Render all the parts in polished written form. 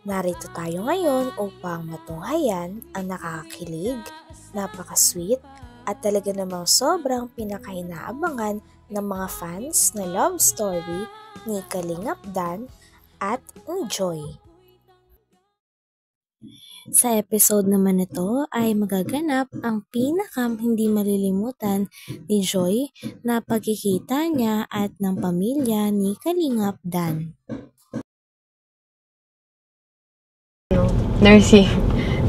Narito tayo ngayon upang matunghayan ang nakakakilig, napaka-sweet at talaga namang sobrang pinakainaabangan ng mga fans na love story ni Kalingap Dan at ni Joy. Sa episode naman ito ay magaganap ang pinakang hindi malilimutan ni Joy na pagkikita niya at ng pamilya ni Kalingap Dan. Nursing.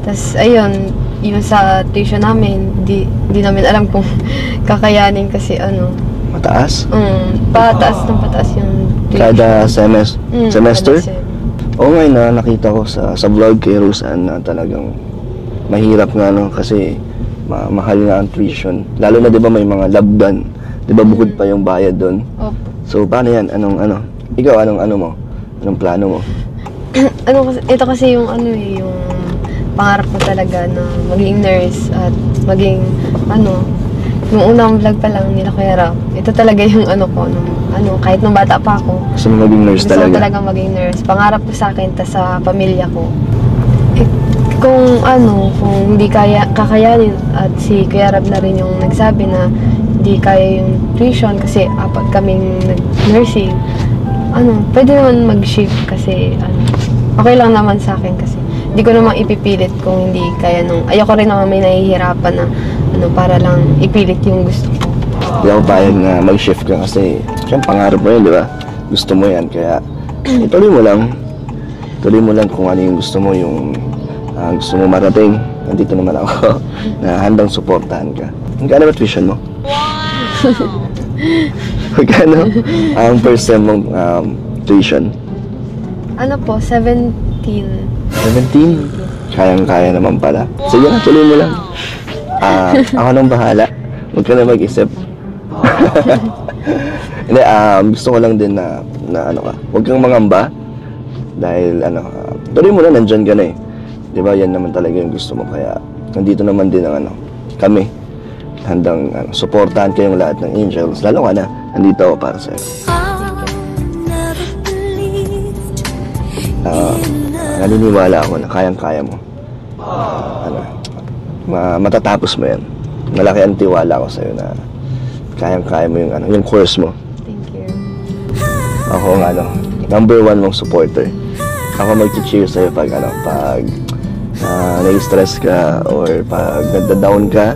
Tapos, ayun, yung sa tuition namin, di namin alam kung kakayanin kasi Mataas? Pataas ng pataas yung tuition. Kada semester? Kada Oo nga, nakita ko sa vlog kay Roseanne na talagang mahirap nga kasi mahal nga ang tuition. Lalo na 'di ba may mga labdan, 'di ba bukod pa yung bayad doon. Opo. So paano yan? Ikaw mo? Anong plano mo? Ito kasi yung yung pangarap ko talaga na maging nurse at maging yung unang vlog pa lang nila Kuya Rap. Ito talaga yung kahit nung bata pa ako. Gusto mo maging nurse talaga? Gusto ko talaga maging nurse. Pangarap ko sa akin, sa pamilya ko. Kung hindi kakayanin at si Kuya Rab na rin yung nagsabi na hindi kaya yung tuition kasi apat kaming nursing, pwede naman mag-shift kasi okay lang naman sa akin kasi hindi ko naman ipipilit kung hindi kaya ayoko rin naman may nahihirapan na para lang ipilit yung gusto ko. Hindi ako payag na mag-shift ka kasi siyempre pangarap mo yun, di ba? Gusto mo yan, kaya ituloy mo lang. Tuloy mo lang kung ano yung gusto mo, yung gusto mo marating. Nandito naman ako na handang suportahan ka. Magkano ba tuition mo? Magkano ang first sem mong tuition? 17. 17? Kayang-kaya naman pala. Sige na, tuloy mo lang. Ako nang bahala. Huwag ka na mag-isip. Hindi, gusto ko lang din na huwag kang mangamba. Dahil, tuloy mo na, nandyan ka na eh. Diba, yan naman talaga yung gusto mo. Kaya, nandito naman din ang kami. Handang supportahan kayong lahat ng angels. Lalo ka na, nandito ako para sa'yo. Naniniwala ako na kayang-kaya mo. Matatapos mo yan. Malaki ang tiwala ko sa'yo na kayang-kaya mo yung course mo. Thank you. Ako number 1 mong supporter. Ako mag-cheer sa'yo pag nai-stress ka or pag nagda-down ka,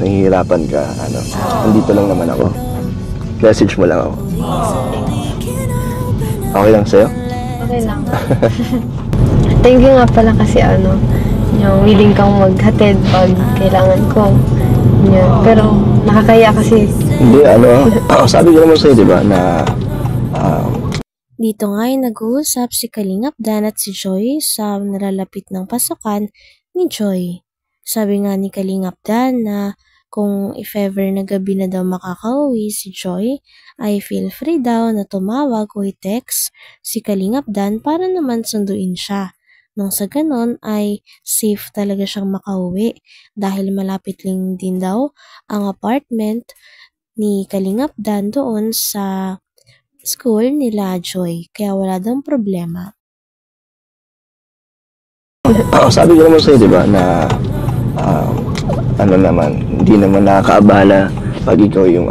nahihirapan ka, andito lang naman ako. Message mo lang ako. Okay lang sa'yo? Okay lang. Thank you nga pala kasi yung willing kang maghatid pag kailangan ko. Yan. Pero nakakaya kasi. Hindi, sabi ko naman sa'yo, di ba, na Dito nga ay nag-uusap si Kalingap Dan at si Joy sa nalalapit ng pasukan ni Joy. Sabi nga ni Kalingap Dan na kung if ever na gabi na daw makakauwi si Joy, ay feel free daw na tumawag o i-text si Kalingap Dan para naman sunduin siya. Nang sa ganon ay safe talaga siyang makauwi dahil malapit lang din daw ang apartment ni Kalingap Dan doon sa school nila Joy, kaya wala daw problema. Sabi ko naman sa'yo, di ba, na hindi naman nakakaabala pag ikaw yung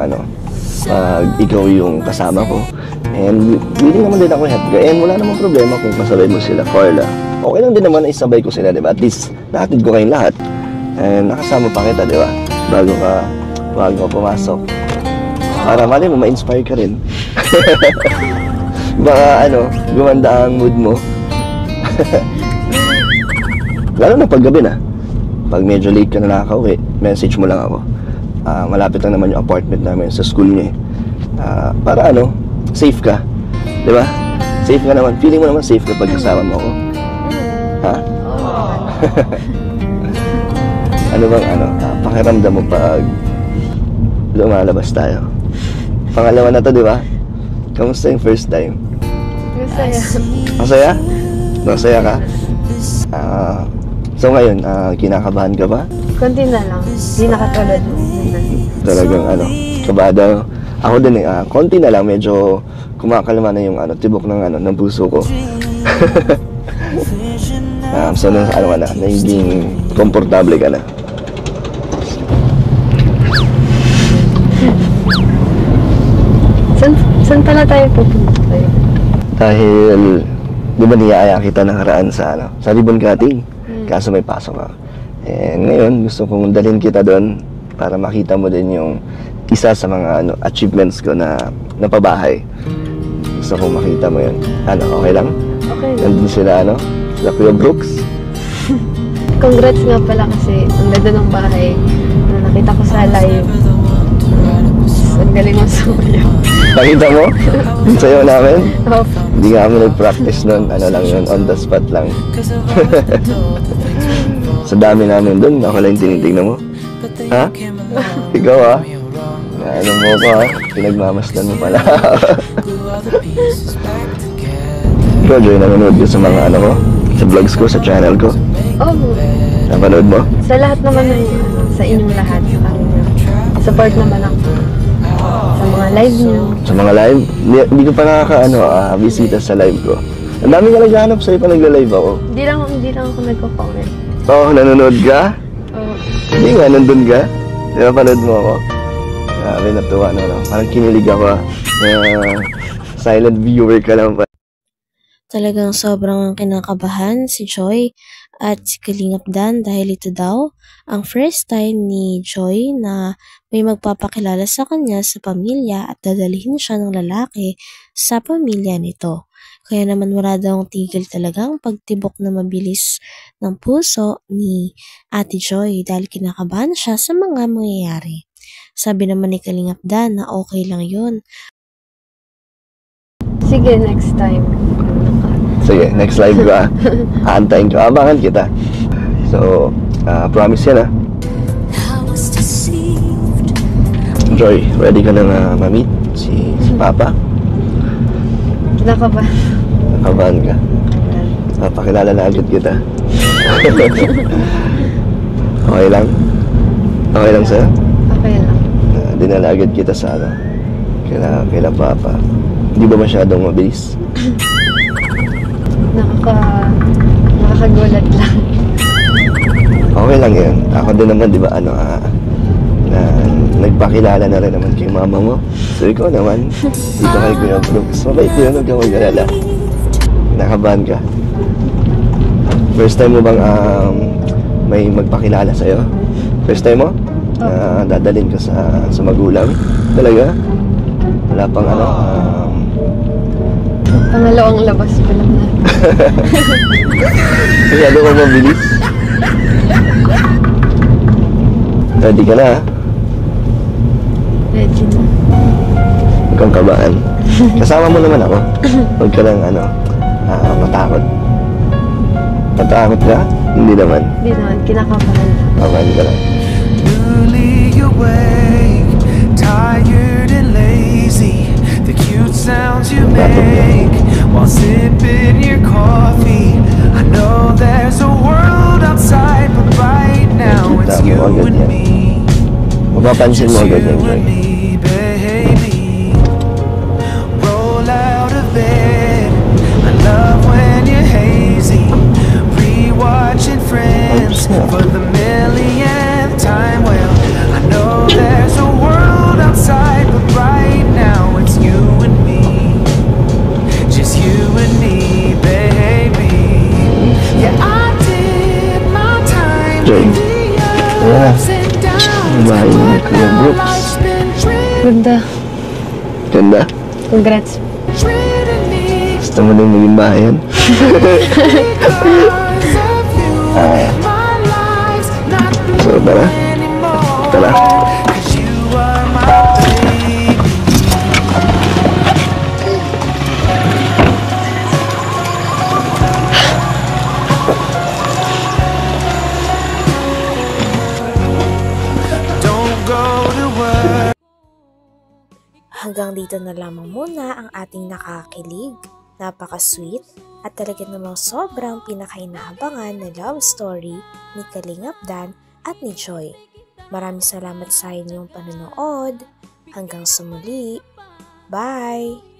pag ikaw yung kasama ko. And willing naman din ako help ka. And wala namang problema kung kasabay mo sila, Carla. Okay lang din naman na isabay ko sila, di ba? At least, nahatid ko kayong lahat. And nakasama pa kita, di ba? Bago pumasok. Para mali mo, ma-inspire ka rin. Baka gumanda ang mood mo. Lalo na pag gabi na. Pag medyo late ka na nakakauwi, message mo lang ako. Malapit lang naman yung apartment namin sa school niya. Para safe ka. Di ba? Safe ka naman. Feeling mo naman safe kapag kasama mo ako. Ha? Ano bang pakiramdam mo pag lumalabas tayo? Pangalawa na to, di ba? Kamusta yung first time? Masaya. Masaya? Masaya ka? So ngayon, kinakabahan ka ba? Konti na lang. Hindi nakatulad mo. Talagang kabado. Ako din konti na lang, medyo kumakalma na yung tibok ng puso ko. So, ano ka na, naging komportable ka na. Saan pala tayo pupunta tayo? Dahil, di ba niyaya kita nakaraan sa, sa ribbon cutting? Kaso may pasok ka. And ngayon, gusto kong dalhin kita doon para makita mo din yung isa sa mga achievements ko na napabahay. Gusto kong makita mo yun. Okay lang? Okay lang. Nandun sila, sila Kuya Brooks. Congrats nga pala kasi ang ganda ng bahay na nakita ko sa live. Ang galing mo sumayaw. Nakita mo? Yung sayo namin? Oh, Hindi nga kami nag-practice nun. Lang yun, on the spot lang. Sa dami namin dun, ako lang tinitignan mo. Ha? Ikaw mo ko pinagmamasdan mo pala. Ikaw, Joy, nanonood ko sa mga ko, sa vlogs ko, sa channel ko. oh. Napanood mo? Sa lahat naman ng sa inyong lahat. Support naman ako. Sa mga live niyo. Sa mga live? Hindi ko pa bisita sa live ko. Ang dami ka naghahanap sa'yo pa nagla-live ako. Hindi lang ako nagko-comment. Nanonood ka? Oh. Hindi nga, nandun ka. Di ba, panood mo ako? Grabe, natuwa Parang kinilig ako silent viewer ka lang pa. Talagang sobrang kinakabahan si Joy at si Kalingap Dan dahil ito daw ang first time ni Joy na may magpapakilala sa kanya sa pamilya at dadalhin siya ng lalaki sa pamilya nito. Kaya naman wala daw tigil talagang pagtibok na mabilis ng puso ni Ate Joy dahil kinakabahan siya sa mga mangyayari. Sabi naman ni Kalingap Dan na okay lang yun. Sige, next time. Sige, next live ko aantayin ko. Abangan kita. So, promise yan Joy, ready ka na ma-meet si Papa? Kinakabahan. Nakabahan ka. Papakilala na agad kita. Okay lang? Okay lang sa'yo? Okay lang. Dinala agad kita sa kila Papa. Hindi ba masyadong mabilis? Nakakagulat lang. Okay lang yan. Ako din naman, di ba, nagpakilala na rin naman kay mama mo. So, ikaw naman, dito kay Kuya Brooks. Mabait ko yun, huwag kang mag-alala. Nakabahan ka. First time mo bang may magpakilala sa'yo? First time mo? Dadalhin ka sa magulang? Talaga? Wala pang Pangalawang labas pa lang na. Masyado ka mabilis. Ready ka na, Ready na. Huwag kang kabahan. Kasama mo naman ako. Huwag ka lang, matakot. Matakot ka? Hindi naman. Hindi naman, kinakabahan. Kabahan ka lang. Newly awake, tired and lazy. The cute sounds you make while sipping your coffee. I know there's a world outside, but right now it's you and me. Mapapansin mo agad yan, Joy. Baby, roll out of bed. I love when you're hazy, rewatching Friends for the millionth time. Well, I know there's a world outside, but right now it's you and me, just you and me, baby. Yeah, I did my time Joy. with the ups and downs. Bahay ni Kuya Brooks. Life's been Ganda. Ganda. Congrats. treating me Gusto mo din maging bahayan? because of you. My life's not So, tara. anymore. Tara. 'Cause you are my baby. Don't go to work. Hanggang dito na lamang muna ang ating nakakilig, napaka-sweet at talaga namang sobrang pinakainahabangan na love story ni Kalingap Dan at ni Joy. Maraming salamat sa inyong panonood. Hanggang sa muli. Bye!